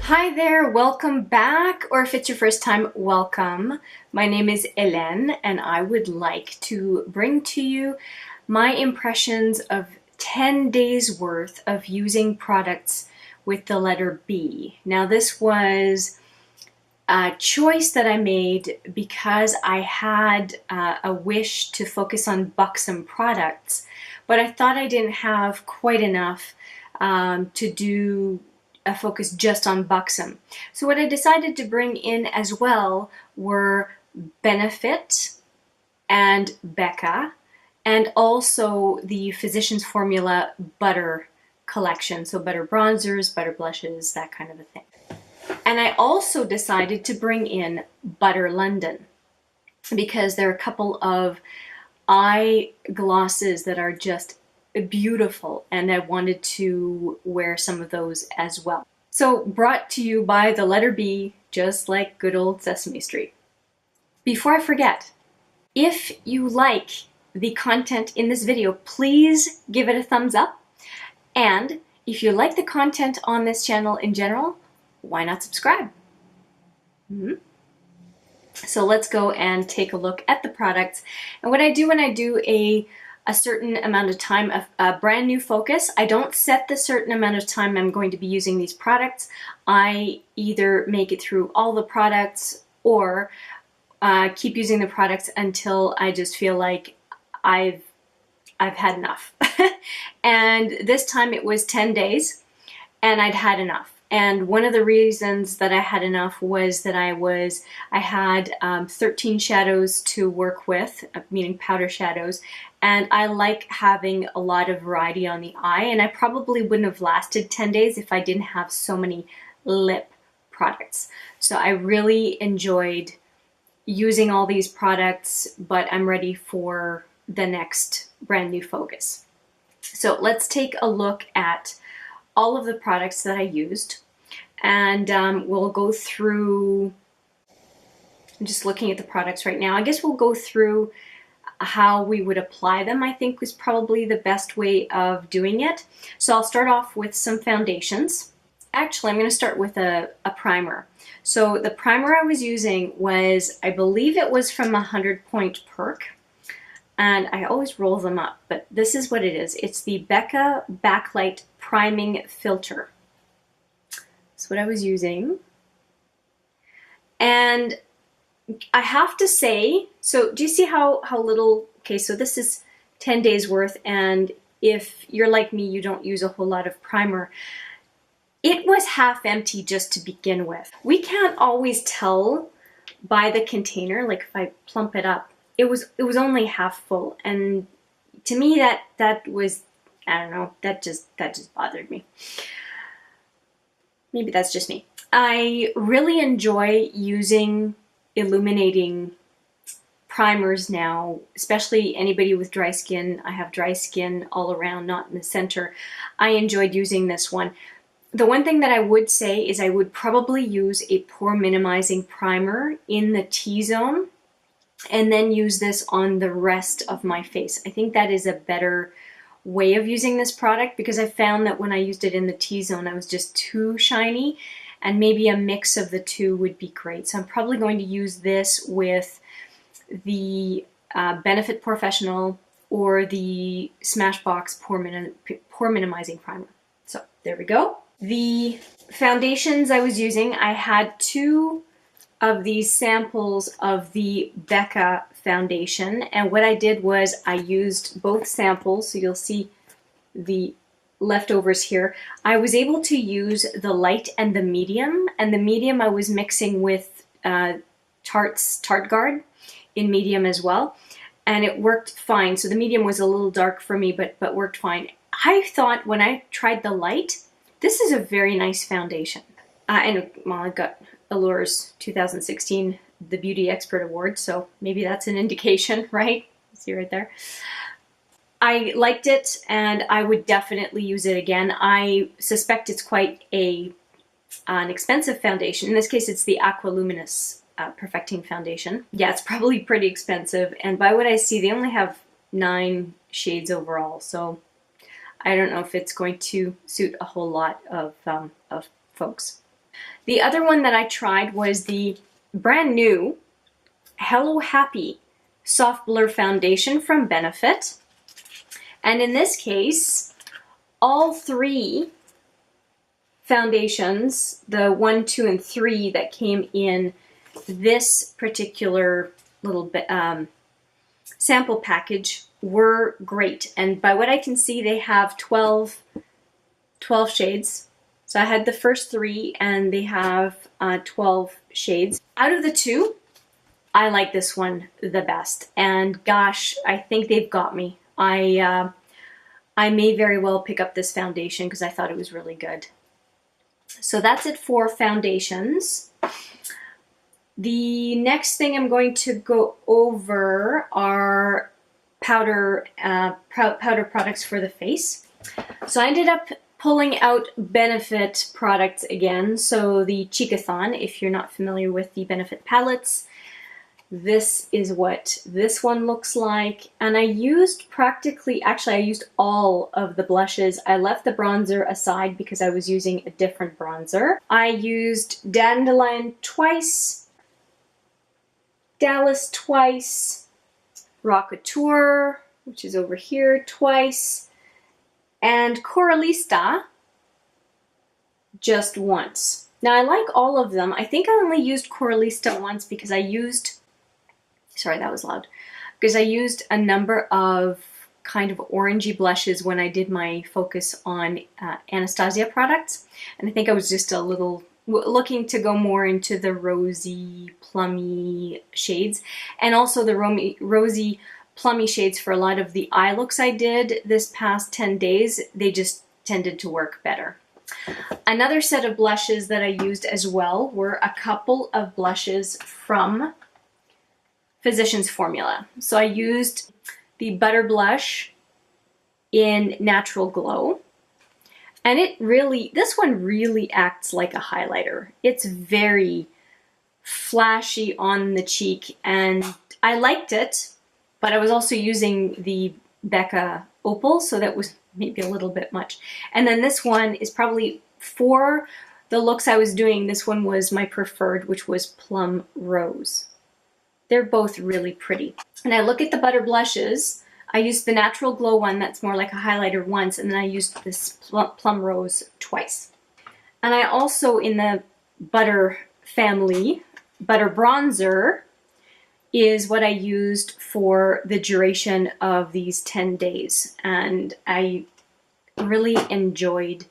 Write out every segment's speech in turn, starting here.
Hi there, welcome back, or if it's your first time, welcome. My name is Hélène and I would like to bring to you my impressions of 10 days worth of using products with the letter B. Now this was a choice that I made because I had a wish to focus on Buxom products, but I thought I didn't have quite enough to do a focus just on Buxom. So what I decided to bring in as well were Benefit and Becca, and also the Physicians Formula Butter collection. So butter bronzers, butter blushes, that kind of a thing. And I also decided to bring in Butter London because there are a couple of eye glosses that are just beautiful, and I wanted to wear some of those as well. So brought to you by the letter B, just like good old Sesame Street. Before I forget, if you like the content in this video, please give it a thumbs up. And if you like the content on this channel in general, why not subscribe? So let's go and take a look at the products. And what I do when I do a certain amount of time, a brand new focus, I don't set the certain amount of time I'm going to be using these products. I either make it through all the products or keep using the products until I just feel like I've had enough. And this time it was 10 days and I'd had enough. And one of the reasons that I had enough was that I had 13 shadows to work with, meaning powder shadows, and I like having a lot of variety on the eye, and I probably wouldn't have lasted 10 days if I didn't have so many lip products. So I really enjoyed using all these products, but I'm ready for the next brand new focus. So let's take a look at all of the products that I used, and we'll go through, I'm just looking at the products right now. I guess we'll go through how we would apply them, I think was probably the best way of doing it. So I'll start off with some foundations. Actually, I'm going to start with a primer. So the primer I was using was, I believe it was from 100 Point Perk. And I always roll them up, but this is what it is. It's the Becca Backlight Priming Filter. That's what I was using. And I have to say, so do you see how little, okay, so this is 10 days worth, and if you're like me, you don't use a whole lot of primer. It was half empty just to begin with. We can't always tell by the container, like if I plump it up, it was only half full, and to me that was, I don't know, that just bothered me. Maybe that's just me. I really enjoy using illuminating primers now, especially anybody with dry skin. I have dry skin all around, not in the center. I enjoyed using this one. The one thing that I would say is I would probably use a pore minimizing primer in the T-zone and then use this on the rest of my face. I think that is a better way of using this product because I found that when I used it in the T-zone, I was just too shiny, and maybe a mix of the two would be great. So I'm probably going to use this with the Benefit Professional or the Smashbox Pore Minimizing Primer. So there we go. The foundations I was using, I had two of these samples of the Becca foundation, and what I did was I used both samples, so you'll see the leftovers here. I was able to use the light and the medium, and the medium I was mixing with Tarte Guard in medium as well, and it worked fine. So the medium was a little dark for me, but worked fine. I thought when I tried the light, this is a very nice foundation. And well, I got Allure's 2016 The Beauty Expert Award, so maybe that's an indication, right? See right there. I liked it, and I would definitely use it again. I suspect it's quite an expensive foundation. In this case, it's the Aqua Luminous Perfecting Foundation. Yeah, it's probably pretty expensive, and by what I see, they only have 9 shades overall. So I don't know if it's going to suit a whole lot of folks. The other one that I tried was the brand new Hello Happy Soft Blur Foundation from Benefit. And in this case, all three foundations, the 1, 2, and 3 that came in this particular little bit, sample package were great. And by what I can see, they have 12 shades. So I had the first 3 and they have 12 shades. Out of the 2, I like this one the best. And gosh, I think they've got me. I may very well pick up this foundation because I thought it was really good. So that's it for foundations. The next thing I'm going to go over are powder products for the face. So I ended up pulling out Benefit products again. So the Cheekathon, if you're not familiar with the Benefit palettes, this is what this one looks like. And I used actually I used all of the blushes. I left the bronzer aside because I was using a different bronzer. I used Dandelion twice, Dallas twice, Rockateur, which is over here, twice, and Coralista just once. Now I like all of them. I think I only used Coralista once because I used, sorry that was loud, because I used a number of kind of orangey blushes when I did my focus on Anastasia products. And I think I was just a little looking to go more into the rosy, plummy shades. And also the rosy, plummy shades for a lot of the eye looks I did this past 10 days. They just tended to work better. Another set of blushes that I used as well were a couple of blushes from Physicians Formula. So I used the Butter Blush in Natural Glow. And this one really acts like a highlighter. It's very flashy on the cheek and I liked it, but I was also using the Becca Opal, so that was maybe a little bit much. And then this one is probably, for the looks I was doing, this one was my preferred, which was Plum Rose. They're both really pretty. And I look at the butter blushes, I used the Natural Glow one that's more like a highlighter once, and then I used this Plum Rose twice. And I also, in the butter family, butter bronzer is what I used for the duration of these 10 days. And I really enjoyed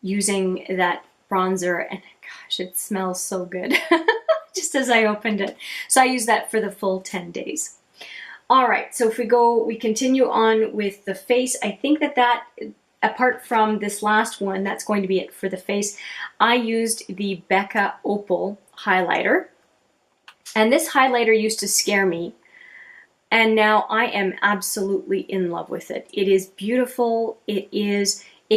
using that bronzer, and gosh, it smells so good just as I opened it. So I used that for the full 10 days. All right, so if we continue on with the face, I think that apart from this last one, that's going to be it for the face. I used the Becca Opal highlighter. And this highlighter used to scare me. And now I am absolutely in love with it. It is beautiful. It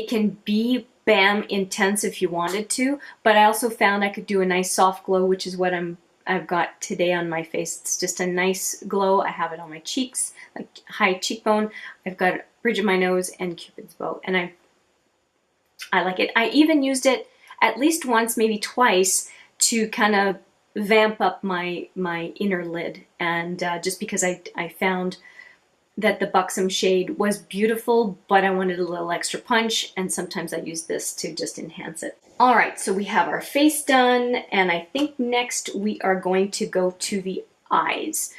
can be bam intense if you wanted to, but I also found I could do a nice soft glow, which is what I've got today on my face. It's just a nice glow. I have it on my cheeks, like high cheekbone. I've got bridge of my nose and Cupid's bow, and I like it. I even used it at least once, maybe twice, to kind of vamp up my inner lid, and just because I found that the Buxom shade was beautiful, but I wanted a little extra punch, and sometimes I use this to just enhance it. All right, so we have our face done, and I think next we are going to go to the eyes.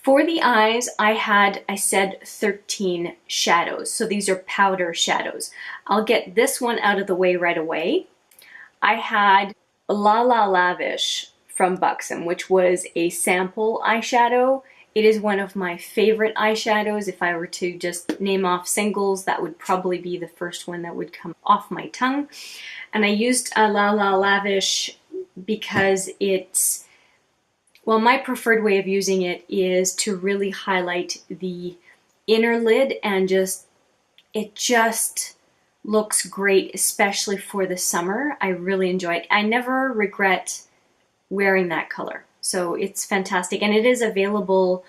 For the eyes, I said 13 shadows, so these are powder shadows. I'll get this one out of the way right away. I had La La Lavish from Buxom, which was a sample eyeshadow. It is one of my favorite eyeshadows. If I were to just name off singles, that would probably be the first one that would come off my tongue. And I used La La Lavish because it's, well, my preferred way of using it is to really highlight the inner lid, and it just looks great, especially for the summer. I really enjoy it. I never regret wearing that color. So it's fantastic, and it is available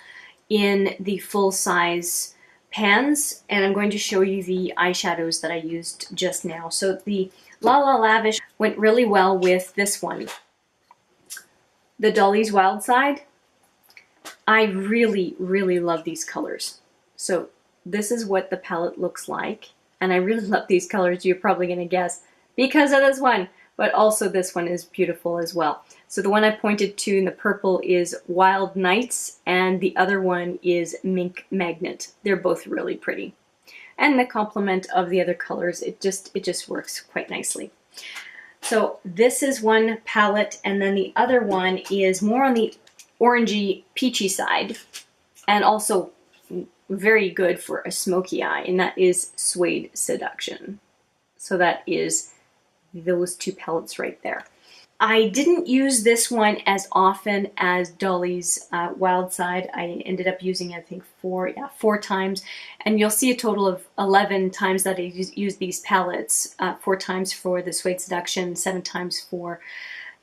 in the full size pans, and I'm going to show you the eyeshadows that I used just now. So the La La Lavish went really well with this one. The Dolly's Wild Side. I really, really love these colors. So this is what the palette looks like. And I really love these colors, you're probably going to guess, because of this one. But also this one is beautiful as well. So the one I pointed to in the purple is Wild Nights, and the other one is Mink Magnet. They're both really pretty. And the complement of the other colors, it just works quite nicely. So this is one palette, and then the other one is more on the orangey, peachy side, and also very good for a smoky eye, and that is Suede Seduction. So that is those two palettes right there. I didn't use this one as often as Dolly's Wild Side. I ended up using it, I think, four times. And you'll see a total of 11 times that I used these palettes. 4 times for the Suede Seduction, 7 times for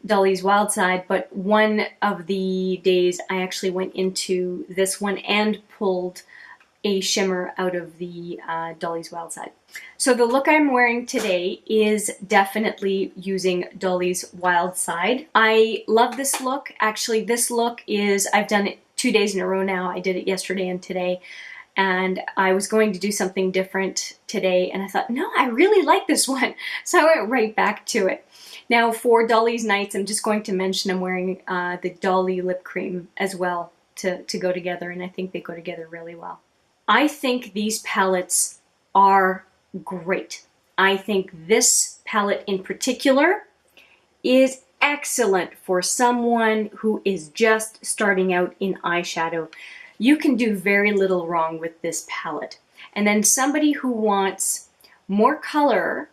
Dolly's Wild Side. But one of the days I actually went into this one and pulled a shimmer out of the Dolly's Wild Side. So the look I'm wearing today is definitely using Dolly's Wild Side. I love this look. Actually, this look is, I've done it 2 days in a row now. I did it yesterday and today. And I was going to do something different today, and I thought, no, I really like this one. So I went right back to it. Now for Dolly's Nights, I'm just going to mention I'm wearing the Dolly Lip Cream as well to go together, and I think they go together really well. I think these palettes are great. I think this palette in particular is excellent for someone who is just starting out in eyeshadow. You can do very little wrong with this palette. And then somebody who wants more color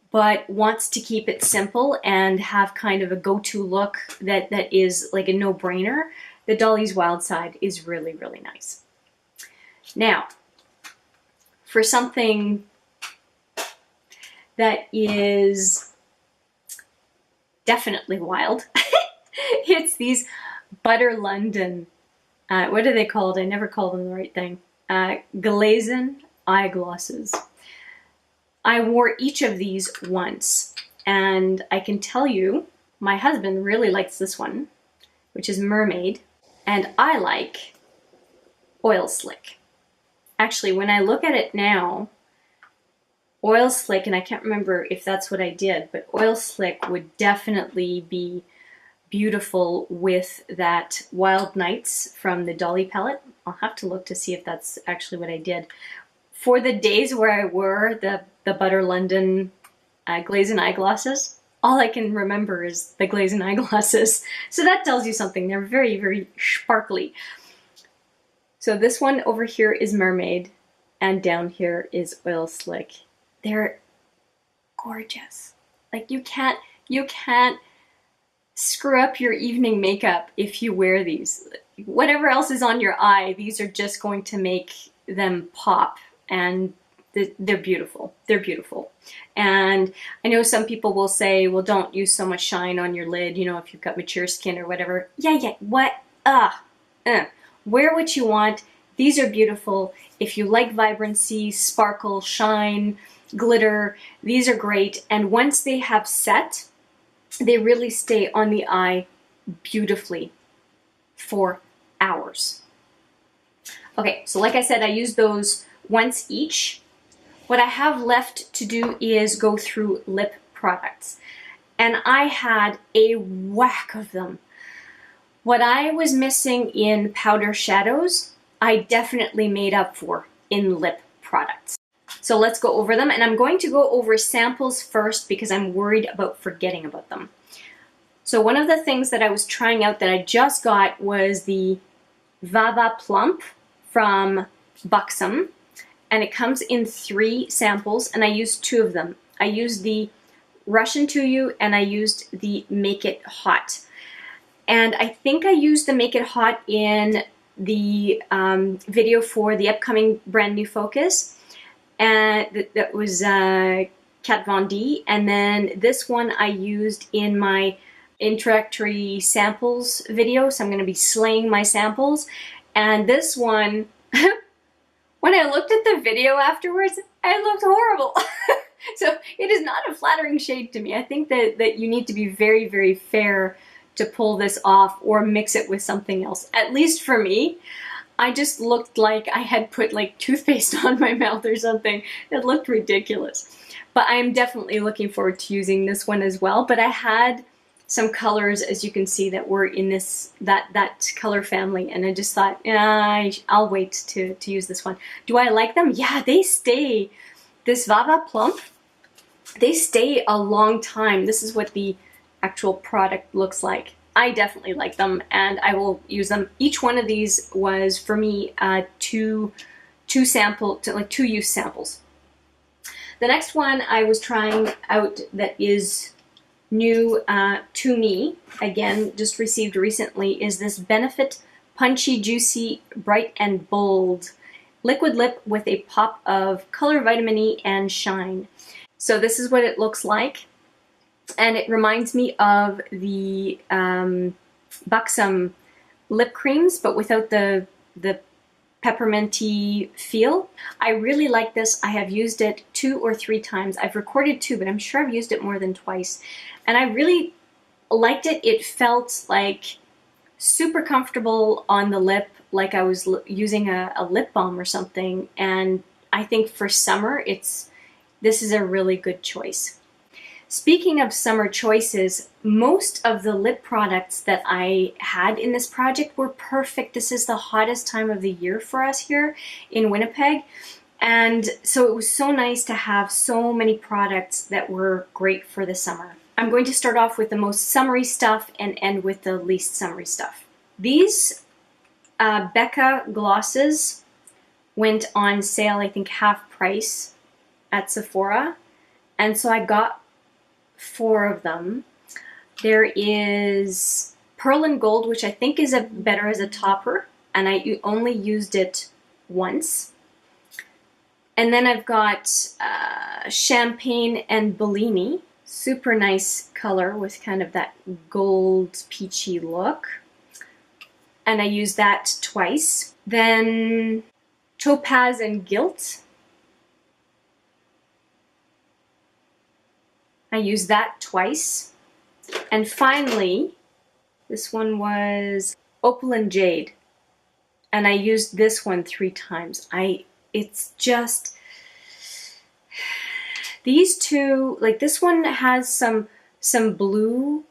but wants to keep it simple and have kind of a go-to look that is like a no-brainer, the Dolly's Wild Side is really, really nice. Now, for something that is definitely wild, it's these Butter London, what are they called? I never call them the right thing. Glazin eye glosses. I wore each of these once, and I can tell you, my husband really likes this one, which is Mermaid, and I like Oil Slick. Actually, when I look at it now, Oil Slick, and I can't remember if that's what I did, but Oil Slick would definitely be beautiful with that Wild Nights from the Dolly palette. I'll have to look to see if that's actually what I did. For the days where I wore the Butter London Glazin eyeglosses, all I can remember is the Glazin eyeglosses. So that tells you something. They're very, very sparkly. So this one over here is Mermaid, and down here is Oil Slick. They're gorgeous. Like you can't screw up your evening makeup if you wear these. Whatever else is on your eye, these are just going to make them pop, and they're beautiful. They're beautiful. And I know some people will say, well, don't use so much shine on your lid, you know, if you've got mature skin or whatever. Yeah, what? Wear what you want. These are beautiful. If you like vibrancy, sparkle, shine, glitter, these are great. And once they have set, they really stay on the eye beautifully for hours. Okay, so like I said, I use those once each. What I have left to do is go through lip products. And I had a whack of them. What I was missing in powder shadows, I definitely made up for in lip products. So let's go over them, and I'm going to go over samples first because I'm worried about forgetting about them. So one of the things that I was trying out that I just got was the Vava Plump from Buxom, and it comes in 3 samples, and I used 2 of them. I used the Russian To You, and I used the Make It Hot. And I think I used the Make It Hot in the video for the upcoming brand new focus. And that was Kat Von D. And then this one I used in my introductory samples video. So I'm going to be slaying my samples. And this one When I looked at the video afterwards, I looked horrible. So it is not a flattering shade to me. I think that you need to be very, very fair to pull this off or mix it with something else. At least for me, I just looked like I had put like toothpaste on my mouth or something. It looked ridiculous. But I'm definitely looking forward to using this one as well. But I had some colors, as you can see, that were in this that color family, and I just thought, I'll wait to use this one. Do I like them? Yeah, they stay. This Vava Plump, they stay a long time. This is what the actual product looks like. I definitely like them, and I will use them. Each one of these was for me two use samples. The next one I was trying out that is new to me, again, just received recently, is this Benefit Punchy Juicy Bright and Bold Liquid Lip with a pop of color, vitamin E, and shine. So this is what it looks like, and it reminds me of the Buxom lip creams, but without the pepperminty feel. I really like this. I have used it 2 or 3 times. I've recorded 2, but I'm sure I've used it more than twice. And I really liked it. It felt like super comfortable on the lip, like I was using a lip balm or something. And I think for summer, this is a really good choice. Speaking of summer choices, most of the lip products that I had in this project were perfect. This is the hottest time of the year for us here in Winnipeg. And so it was so nice to have so many products that were great for the summer. I'm going to start off with the most summery stuff and end with the least summery stuff. These Becca Glosses went on sale, I think half price at Sephora. And so I got 4 of them. There is Pearl and Gold, which I think is better as a topper, and I only used it once. And then I've got Champagne and Bellini, super nice color with kind of that gold peachy look, and I used that twice. Then Topaz and Gilt, I used that twice. And finally, this one was Opal and Jade, and I used this one 3 times. It's just, these two, like this one has some blue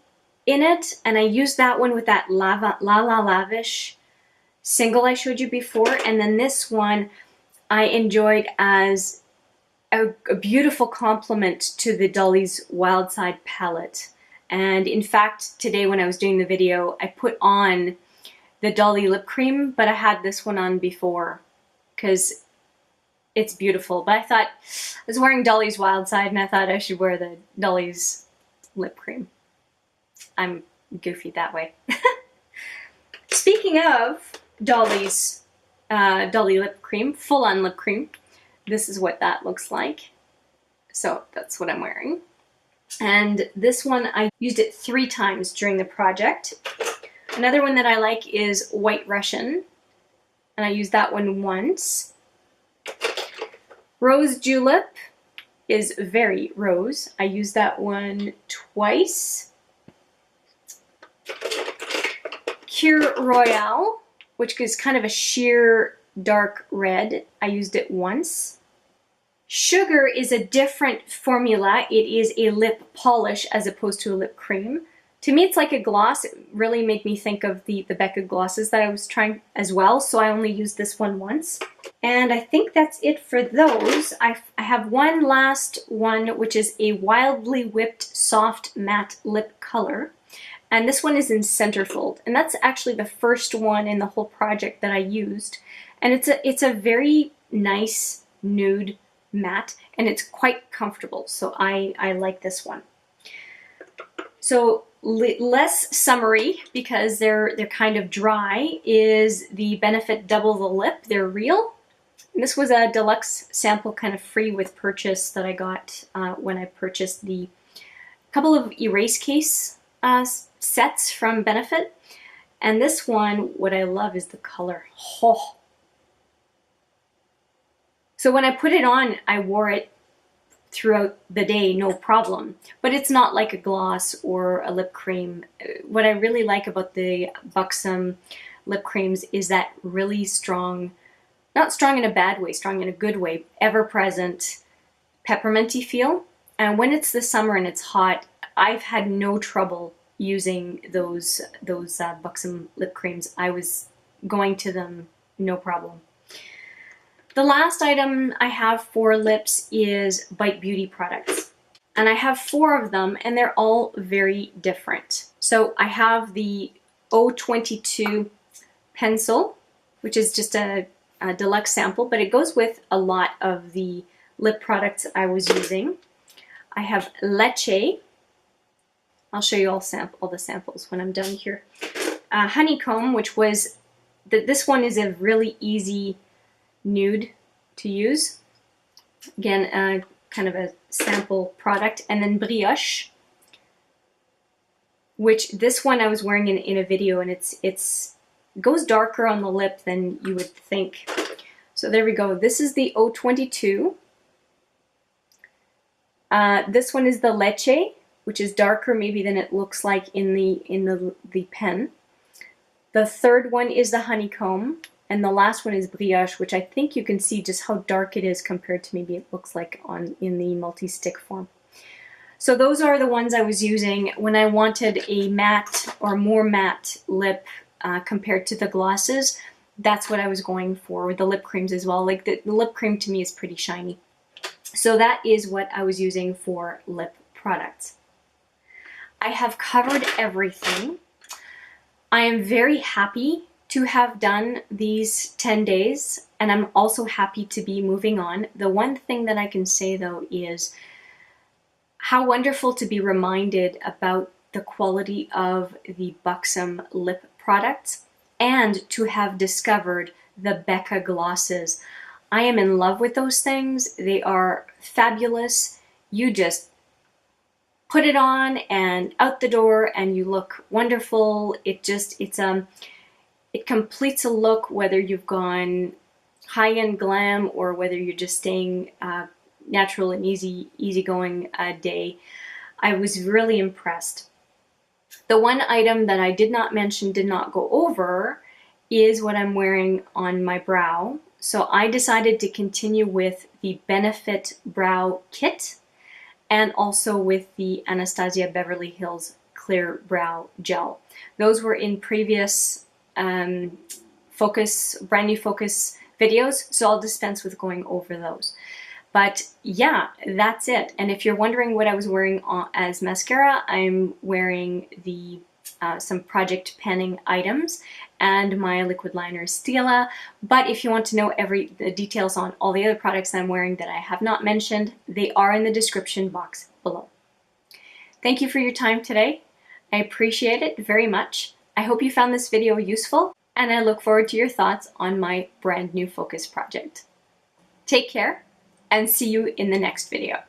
in it, and I used that one with that La Lavish single I showed you before, and then this one I enjoyed as a beautiful complement to the Dolly's Wild Side palette. And in fact, today when I was doing the video, I put on the Dolly Lip Cream, but I had this one on before because it's beautiful. But I thought, I was wearing Dolly's Wild Side and I thought I should wear the Dolly's Lip Cream. I'm goofy that way. Speaking of Dolly Lip Cream, full-on lip cream, this is what that looks like. So that's what I'm wearing. And this one, I used it 3 times during the project. Another one that I like is White Russian, and I used that one once. Rose Julep is very rose. I used that one twice. Cure Royale, which is kind of a sheer dark red. I used it once. Sugar is a different formula. It is a lip polish as opposed to a lip cream. To me, it's like a gloss. It really made me think of the Becca Glosses that I was trying as well, so I only used this one once. And I think that's it for those. I have one last one, which is a Wildly Whipped Soft Matte Lip Color. And this one is in Centerfold. And that's actually the first one in the whole project that I used. And it's a very nice nude matte, and it's quite comfortable, so I like this one. So less summery, because they're kind of dry, is the Benefit Double the Lip. They're real. And this was a deluxe sample, kind of free with purchase, that I got when I purchased the couple of erase case sets from Benefit. And this one, what I love is the color. Oh, So when I put it on, I wore it throughout the day, no problem. But it's not like a gloss or a lip cream. What I really like about the Buxom lip creams is that really strong, not strong in a bad way, strong in a good way, ever-present pepperminty feel. And when it's the summer and it's hot, I've had no trouble using those Buxom lip creams. I was going to them no problem. The last item I have for lips is Bite Beauty products. And I have 4 of them, and they're all very different. So I have the 022 pencil, which is just a deluxe sample, but it goes with a lot of the lip products I was using. I have Leche. I'll show you all the samples when I'm done here. Honeycomb, which was, this one is a really easy nude to use. Again, kind of a sample product. And then Brioche, which this one I was wearing in a video, and it goes darker on the lip than you would think. So there we go. This is the 022. This one is the Leche, which is darker maybe than it looks like in the pen. The third one is the Honeycomb, and the last one is Brioche, which I think you can see just how dark it is compared to maybe it looks like in the multi-stick form. So those are the ones I was using when I wanted a matte or more matte lip compared to the glosses. That's what I was going for with the lip creams as well. Like the lip cream to me is pretty shiny. So that is what I was using for lip products. I have covered everything. I am very happy to have done these 10 days, and I'm also happy to be moving on. The one thing that I can say though is how wonderful to be reminded about the quality of the Buxom lip products and to have discovered the Becca Glosses. I am in love with those things. They are fabulous. You just put it on and out the door and you look wonderful. It completes a look whether you've gone high-end glam or whether you're just staying natural and easygoing day. I was really impressed. The one item that I did not mention, did not go over, is what I'm wearing on my brow. So I decided to continue with the Benefit Brow Kit and also with the Anastasia Beverly Hills Clear Brow Gel. Those were in previous brand new focus videos, so I'll dispense with going over those. But yeah, that's it. And if you're wondering what I was wearing as mascara, I'm wearing the some Project Panning items and my liquid liner Stila. But if you want to know the details on all the other products I'm wearing that I have not mentioned, they are in the description box below. Thank you for your time today. I appreciate it very much. I hope you found this video useful, and I look forward to your thoughts on my brand new focus project. Take care, and see you in the next video.